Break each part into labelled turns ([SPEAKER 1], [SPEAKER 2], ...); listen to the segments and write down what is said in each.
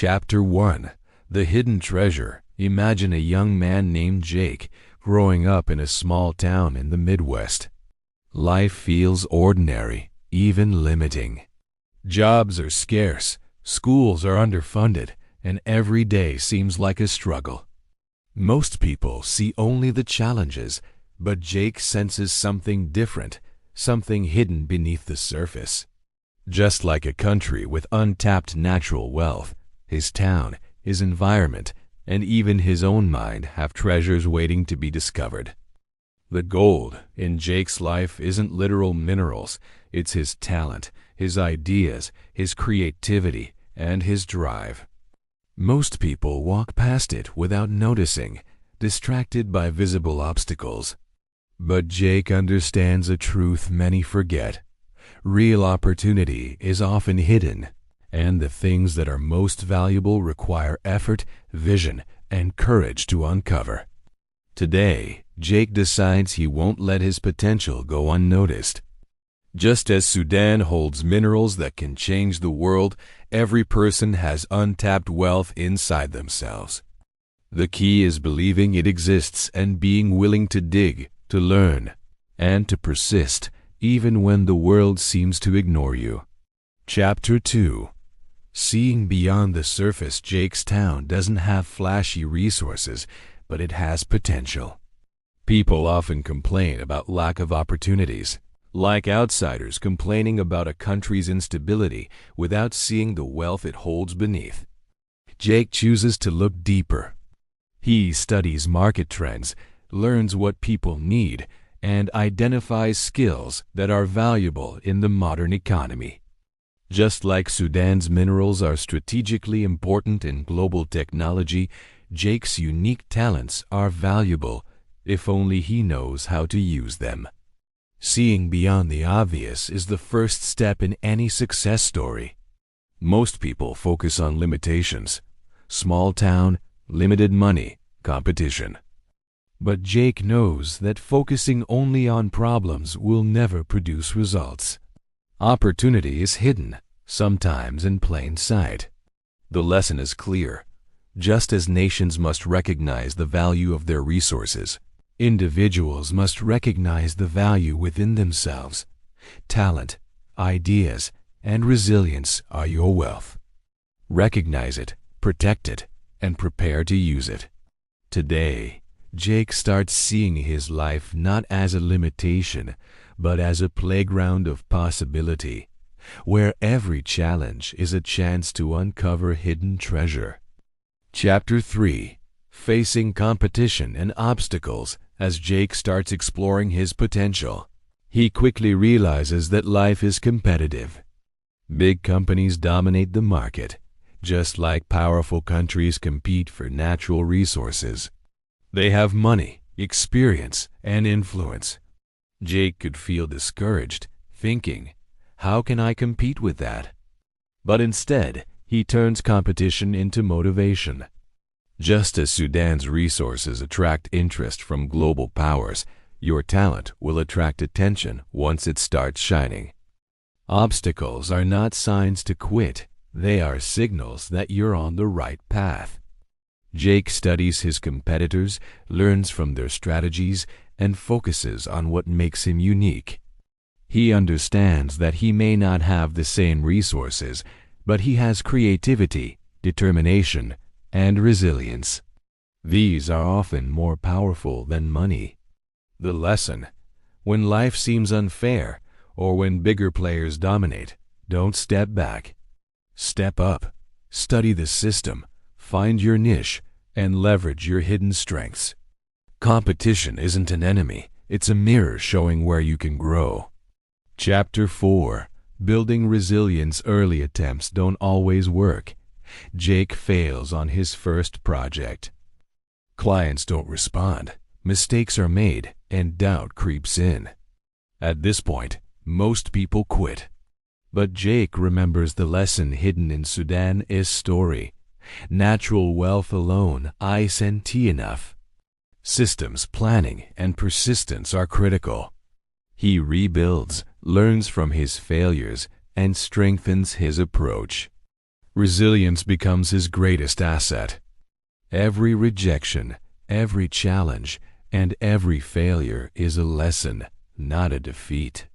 [SPEAKER 1] Chapter 1. The Hidden Treasure. Imagine a young man named Jake growing up in a small town in the Midwest. Life feels ordinary, even limiting. Jobs are scarce, schools are underfunded, and every day seems like a struggle. Most people see only the challenges, but Jake senses something different, something hidden beneath the surface. Just like a country with untapped natural wealth, his town, his environment, and even his own mind have treasures waiting to be discovered. The gold in Jake's life isn't literal minerals, it's his talent, his ideas, his creativity, and his drive. Most people walk past it without noticing, distracted by visible obstacles. But Jake understands a truth many forget. Real opportunity is often hidden, and the things that are most valuable require effort, vision, and courage to uncover. Today, Jake decides he won't let his potential go unnoticed. Just as Sudan holds minerals that can change the world, every person has untapped wealth inside themselves. The key is believing it exists and being willing to dig, to learn, and to persist, even when the world seems to ignore you. Chapter 2. Seeing beyond the surface. Jake's town doesn't have flashy resources, but it has potential. People often complain about lack of opportunities, like outsiders complaining about a country's instability without seeing the wealth it holds beneath. Jake chooses to look deeper. He studies market trends, learns what people need, and identifies skills that are valuable in the modern economy. Just like Sudan's minerals are strategically important in global technology, Jake's unique talents are valuable if only he knows how to use them. Seeing beyond the obvious is the first step in any success story. Most people focus on limitations: small town, limited money, competition. But Jake knows that focusing only on problems will never produce results. Opportunity is hidden, sometimes in plain sight. The lesson is clear. Just as nations must recognize the value of their resources, individuals must recognize the value within themselves. Talent, ideas, and resilience are your wealth. Recognize it, protect it, and prepare to use it. Today, Jake starts seeing his life not as a limitation, but as a playground of possibility, where every challenge is a chance to uncover hidden treasure. Chapter 3. Facing competition and obstacles. As Jake starts exploring his potential, he quickly realizes that life is competitive. Big companies dominate the market, just like powerful countries compete for natural resources. They have money, experience, and influence. Jake could feel discouraged, thinking, "How can I compete with that?" But instead, he turns competition into motivation. Just as Sudan's resources attract interest from global powers, your talent will attract attention once it starts shining. Obstacles are not signs to quit. They are signals that you're on the right path. Jake studies his competitors, learns from their strategies, and focuses on what makes him unique. He understands that he may not have the same resources, but he has creativity, determination, and resilience. These are often more powerful than money. The lesson: when life seems unfair, or when bigger players dominate, don't step back. Step up, study the system, find your niche, and leverage your hidden strengths. Competition isn't an enemy, it's a mirror showing where you can grow. Chapter 4. Building resilience. Early attempts don't always work. Jake fails on his first project. Clients don't respond, mistakes are made, and doubt creeps in. At this point, most people quit. But Jake remembers the lesson hidden in Sudan's story. Natural wealth alone isn't enough. Systems, planning, and persistence are critical. He rebuilds, learns from his failures, and strengthens his approach. Resilience becomes his greatest asset. Every rejection, every challenge, and every failure is a lesson, not a defeat.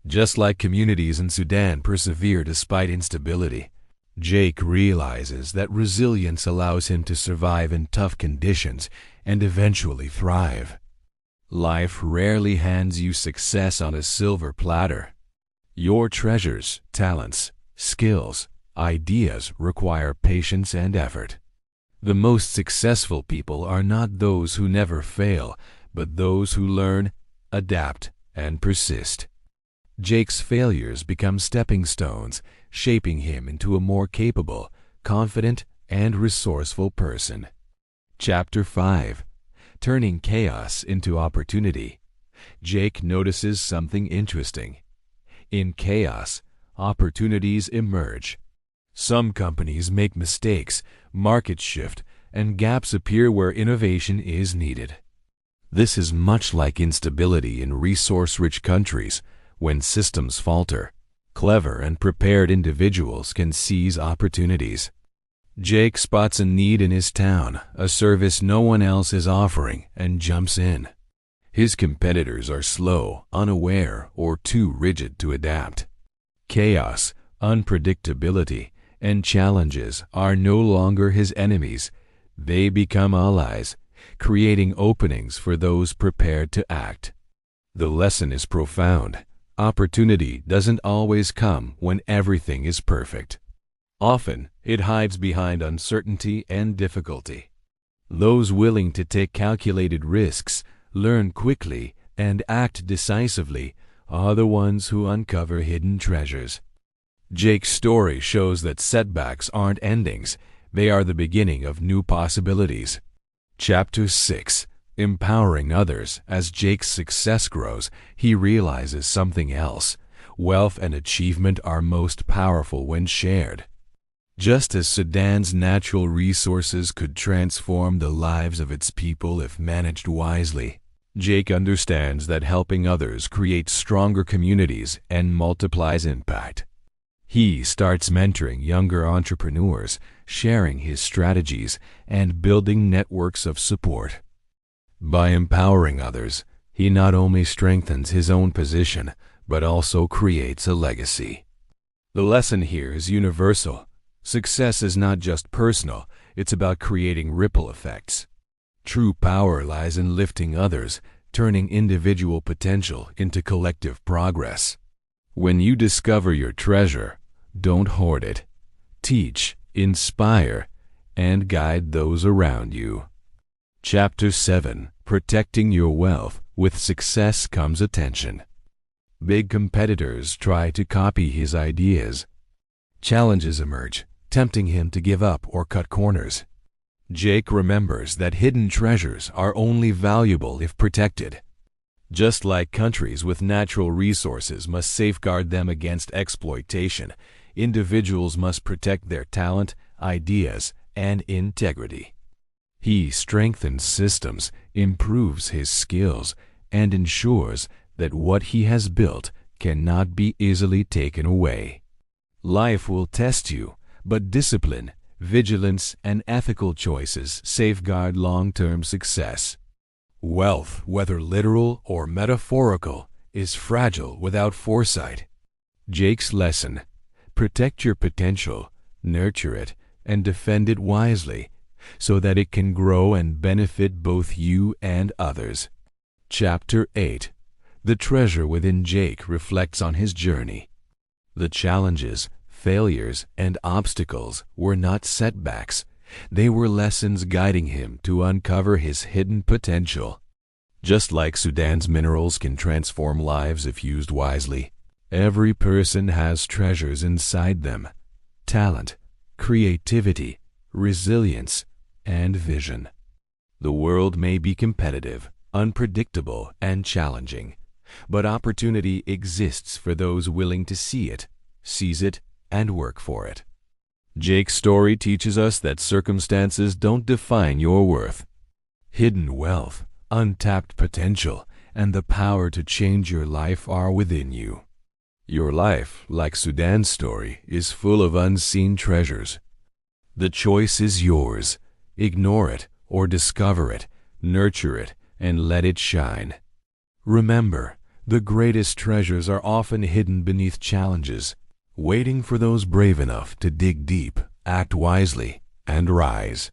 [SPEAKER 1] Just like communities in Sudan persevere despite instability, Jake realizes that resilience allows him to survive in tough conditions and eventually thrive. Life rarely hands you success on a silver platter. Your treasures, talents, skills, ideas require patience and effort. The most successful people are not those who never fail, but those who learn, adapt, and persist. Jake's failures become stepping stones, shaping him into a more capable, confident, and resourceful person. Chapter 5. Turning Chaos into Opportunity. Jake notices something interesting. In chaos, opportunities emerge. Some companies make mistakes, markets shift, and gaps appear where innovation is needed. This is much like instability in resource-rich countries. When systems falter, clever and prepared individuals can seize opportunities. Jake spots a need in his town, a service no one else is offering, and jumps in. His competitors are slow, unaware, or too rigid to adapt. Chaos, unpredictability, and challenges are no longer his enemies. They become allies, creating openings for those prepared to act. The lesson is profound. Opportunity doesn't always come when everything is perfect. Often, it hides behind uncertainty and difficulty. Those willing to take calculated risks, learn quickly, and act decisively are the ones who uncover hidden treasures. Jake's story shows that setbacks aren't endings, they are the beginning of new possibilities. Chapter 6. Empowering others. As Jake's success grows, he realizes something else. Wealth and achievement are most powerful when shared. Just as Sudan's natural resources could transform the lives of its people if managed wisely, Jake understands that helping others creates stronger communities and multiplies impact. He starts mentoring younger entrepreneurs, sharing his strategies, and building networks of support. By empowering others, he not only strengthens his own position, but also creates a legacy. The lesson here is universal. Success is not just personal, it's about creating ripple effects. True power lies in lifting others, turning individual potential into collective progress. When you discover your treasure, don't hoard it. Teach, inspire, and guide those around you. Chapter 7. Protecting your wealth. With success comes attention. Big competitors try to copy his ideas. Challenges emerge, tempting him to give up or cut corners. Jake remembers that hidden treasures are only valuable if protected. Just like countries with natural resources must safeguard them against exploitation, individuals must protect their talent, ideas, and integrity. He strengthens systems, improves his skills, and ensures that what he has built cannot be easily taken away. Life will test you, but discipline, vigilance, and ethical choices safeguard long-term success. Wealth, whether literal or metaphorical, is fragile without foresight. Jake's lesson: protect your potential, nurture it, and defend it wisely, so that it can grow and benefit both you and others. Chapter 8. The treasure within Jake reflects on his journey. The challenges, failures, and obstacles were not setbacks. They were lessons guiding him to uncover his hidden potential. Just like Sudan's minerals can transform lives if used wisely, every person has treasures inside them: talent, creativity, resilience, and vision. The world may be competitive, unpredictable, and challenging, but opportunity exists for those willing to see it, seize it, and work for it. Jake's story teaches us that circumstances don't define your worth. Hidden wealth, untapped potential, and the power to change your life are within you. Your life, like Sudan's story, is full of unseen treasures. The choice is yours. Ignore it or discover it, nurture it, and let it shine. Remember, the greatest treasures are often hidden beneath challenges, waiting for those brave enough to dig deep, act wisely, and rise.